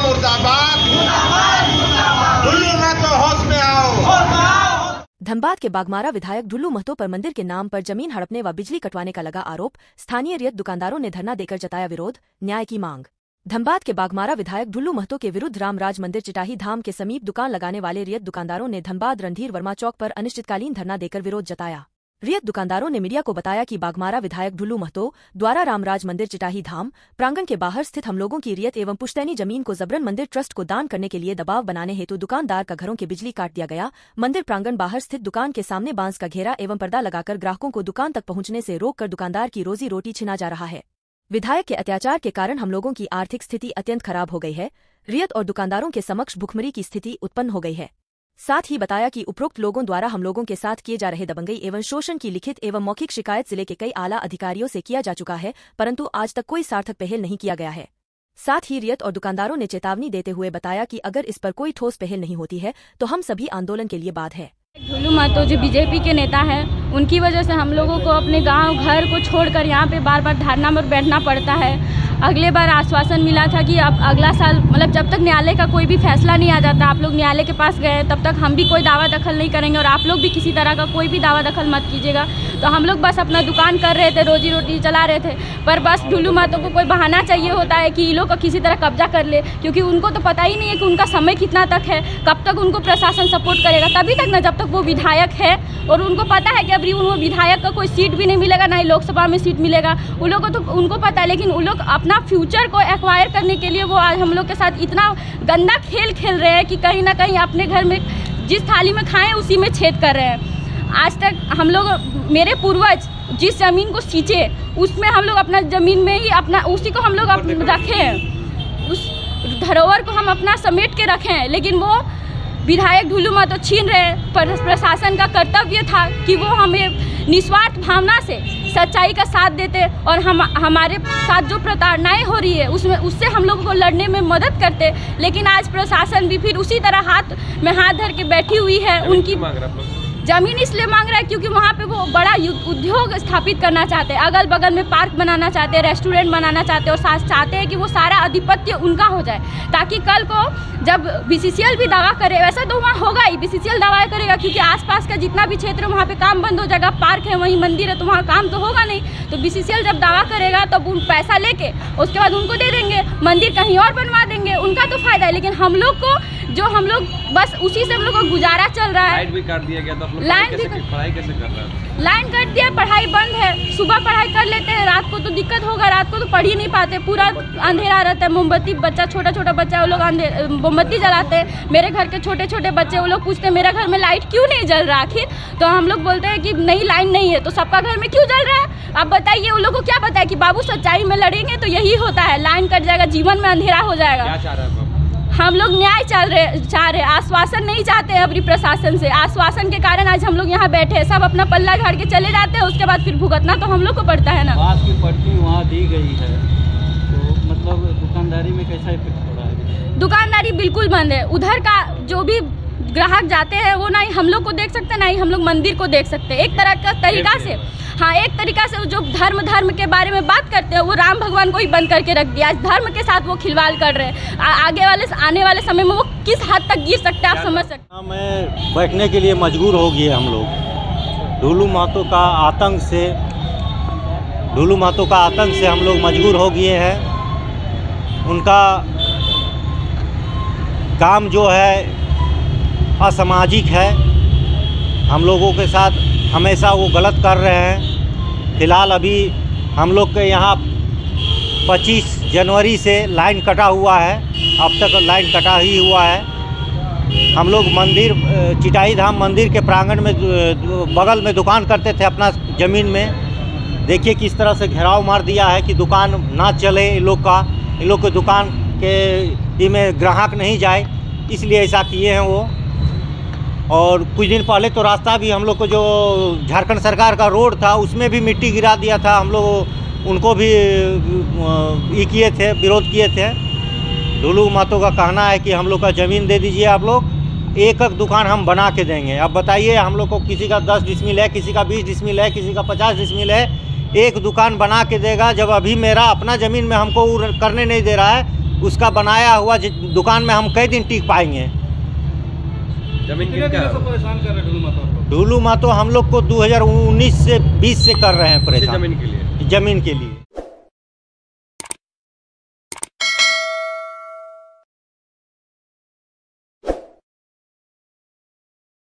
मुर्दाबाद, ढुल्लू महतो होश में आओ। धनबाद के बागमारा विधायक ढुल्लू महतो पर मंदिर के नाम पर जमीन हड़पने व बिजली कटवाने का लगा आरोप। स्थानीय रियत दुकानदारों ने धरना देकर जताया विरोध, न्याय की मांग। धनबाद के बागमारा विधायक ढुल्लू महतो के विरुद्ध रामराज मंदिर चिटाही धाम के समीप दुकान लगाने वाले रियत दुकानदारों ने धनबाद रणधीर वर्मा चौक पर अनिश्चितकालीन धरना देकर विरोध जताया। रियत दुकानदारों ने मीडिया को बताया कि बागमारा विधायक ढुल्लू महतो द्वारा रामराज मंदिर चिटाही धाम प्रांगण के बाहर स्थित हम लोगों की रियत एवं पुश्तैनी जमीन को जबरन मंदिर ट्रस्ट को दान करने के लिए दबाव बनाने हेतु दुकानदार का घरों के बिजली काट दिया गया। मंदिर प्रांगण बाहर स्थित दुकान के सामने बांस का घेरा एवं पर्दा लगाकर ग्राहकों को दुकान तक पहुंचने से रोककर दुकानदार की रोजी रोटी छिना जा रहा है। विधायक के अत्याचार के कारण हम लोगों की आर्थिक स्थिति अत्यंत खराब हो गई है। रियत और दुकानदारों के समक्ष भुखमरी की स्थिति उत्पन्न हो गई है। साथ ही बताया कि उपरोक्त लोगों द्वारा हम लोगों के साथ किए जा रहे दबंगई एवं शोषण की लिखित एवं मौखिक शिकायत जिले के कई आला अधिकारियों से किया जा चुका है, परंतु आज तक कोई सार्थक पहल नहीं किया गया है। साथ ही रियत और दुकानदारों ने चेतावनी देते हुए बताया कि अगर इस पर कोई ठोस पहल नहीं होती है तो हम सभी आंदोलन के लिए बाध है। ढुल्लू महतो जो बीजेपी के नेता हैं, उनकी वजह से हम लोगों को अपने गांव घर को छोड़कर यहाँ पे बार बार धरना में बैठना पड़ता है। अगले बार आश्वासन मिला था कि अब अगला साल मतलब जब तक न्यायालय का कोई भी फैसला नहीं आ जाता, आप लोग न्यायालय के पास गए तब तक हम भी कोई दावा दखल नहीं करेंगे और आप लोग भी किसी तरह का कोई भी दावा दखल मत कीजिएगा। तो हम लोग बस अपना दुकान कर रहे थे, रोजी रोटी चला रहे थे, पर बस ढुल्लू महतो को कोई बहाना चाहिए होता है कि इन लोग का किसी तरह कब्जा कर ले, क्योंकि उनको तो पता ही नहीं है कि उनका समय कितना तक है, कब तक उनको प्रशासन सपोर्ट करेगा, तभी तक ना जब तक वो विधायक है। और उनको पता है कि अभी वो विधायक का कोई सीट भी नहीं मिलेगा, ना ही लोकसभा में सीट मिलेगा। उन लोगों को तो उनको पता है, लेकिन उन लोग अपना फ्यूचर को एक्वायर करने के लिए वो आज हम लोग के साथ इतना गंदा खेल खेल रहे हैं कि कहीं ना कहीं अपने घर में जिस थाली में खाएं उसी में छेद कर रहे हैं। आज तक हम लोग, मेरे पूर्वज जिस ज़मीन को सींचे उसमें हम लोग अपना ज़मीन में ही अपना उसी को हम लोग रखें, उस धरोहर को हम अपना समेट के रखें, लेकिन वो विधायक ढुल्लू महतो छीन रहे। पर प्रशासन का कर्तव्य था कि वो हमें निस्वार्थ भावना से सच्चाई का साथ देते और हमारे साथ जो प्रताड़नाएं हो रही है उससे हम लोगों को लड़ने में मदद करते। लेकिन आज प्रशासन भी फिर उसी तरह हाथ में हाथ धर के बैठी हुई है। उनकी ज़मीन इसलिए मांग रहा है क्योंकि वहाँ पे वो बड़ा उद्योग स्थापित करना चाहते हैं, अगल बगल में पार्क बनाना चाहते हैं, रेस्टोरेंट बनाना चाहते हैं और चाहते हैं कि वो सारा आधिपत्य उनका हो जाए, ताकि कल को जब बीसीसीएल भी दावा करे, वैसा तो वहाँ होगा ही, बीसीसीएल दावा करेगा क्योंकि आसपास का जितना भी क्षेत्र है वहाँ पे काम बंद हो जाएगा, पार्क है वहीं मंदिर है तो वहाँ काम तो होगा नहीं। तो बीसीसीएल जब दावा करेगा तो उन पैसा लेके उसके बाद उनको दे देंगे, मंदिर कहीं और बनवा देंगे, उनका तो फायदा है। लेकिन हम लोग को जो हम लोग बस उसी से हम लोग को गुजारा चल रहा है। लाइट भी काट दिया गया, तो लाइन भी पढ़ाई कैसे कर रहा है? लाइन कट दिया, पढ़ाई बंद है। सुबह पढ़ाई कर लेते हैं, रात को तो दिक्कत होगा, रात को तो पढ़ ही नहीं पाते, पूरा अंधेरा रहता है। मोमबत्ती बच्चा छोटा छोटा बच्चा वो लोग मोमबत्ती जलाते हैं। मेरे घर के छोटे छोटे बच्चे वो लोग पूछते हैं मेरे घर में लाइट क्यों नहीं जल रहा आखिर, तो हम लोग बोलते हैं कि नहीं लाइन नहीं है, तो सबका घर में क्यों जल रहा है? अब बताइए उन लोग को क्या पता है कि बाबू सच्चाई में लड़ेंगे तो यही होता है, लाइन कट जाएगा, जीवन में अंधेरा हो जाएगा। क्या चाह रहा है? हम लोग न्याय चाह रहे, आश्वासन नहीं चाहते हैं अपनी प्रशासन से। आश्वासन के कारण आज हम लोग यहाँ बैठे हैं, सब अपना पल्ला झाड़ के चले जाते हैं, उसके बाद फिर भुगतना तो हम लोग को पड़ता है ना। बांस की पट्टी वहाँ दी गई है, तो मतलब दुकानदारी में कैसा इफेक्ट हो रहा है? दुकानदारी बिल्कुल बंद है। उधर का जो भी ग्राहक जाते हैं वो ना ही हम लोग को देख सकते हैं, ना ही हम लोग मंदिर को देख सकते हैं। एक तरह का तरीका से, हाँ, एक तरीका से जो धर्म के बारे में बात करते हैं वो राम भगवान को ही बंद करके रख दिया। धर्म के साथ वो खिलवाड़ कर रहे हैं। आने वाले समय में वो किस हद तक गिर सकते हैं आप समझ सकते हैं। मैं बैठने के लिए मजबूर हो गए हम लोग। ढुल्लू महतो का आतंक से हम लोग मजबूर हो गए हैं। उनका काम जो है असामाजिक है, हम लोगों के साथ हमेशा वो गलत कर रहे हैं। फ़िलहाल अभी हम लोग के यहाँ 25 जनवरी से लाइन कटा हुआ है, अब तक लाइन कटा ही हुआ है। हम लोग मंदिर चिटाही धाम मंदिर के प्रांगण में बगल में दुकान करते थे अपना ज़मीन में। देखिए किस तरह से घेराव मार दिया है कि दुकान ना चले, इन लोग के दुकान के में ग्राहक नहीं जाए, इसलिए ऐसा किए हैं वो। और कुछ दिन पहले तो रास्ता भी हम लोग को जो झारखंड सरकार का रोड था उसमें भी मिट्टी गिरा दिया था, हम लोग उनको भी किए थे, विरोध किए थे। ढुल्लू महतो का कहना है कि हम लोग का ज़मीन दे दीजिए, आप लोग एक दुकान हम बना के देंगे। अब बताइए हम लोग को किसी का 10 डिसमिल है, किसी का 20 डिसमिल है, किसी का 50 डिसमिल है, एक दुकान बना के देगा। जब अभी मेरा अपना ज़मीन में हमको करने नहीं दे रहा है, उसका बनाया हुआ दुकान में हम कई दिन टिक पाएंगे। जमीन कितने दिनों से परेशान कर रहे हैं ढुलू महतो हम लोग को 2019 से 20 से कर रहे हैं परेशान जमीन के लिए। ज़मीन के लिए।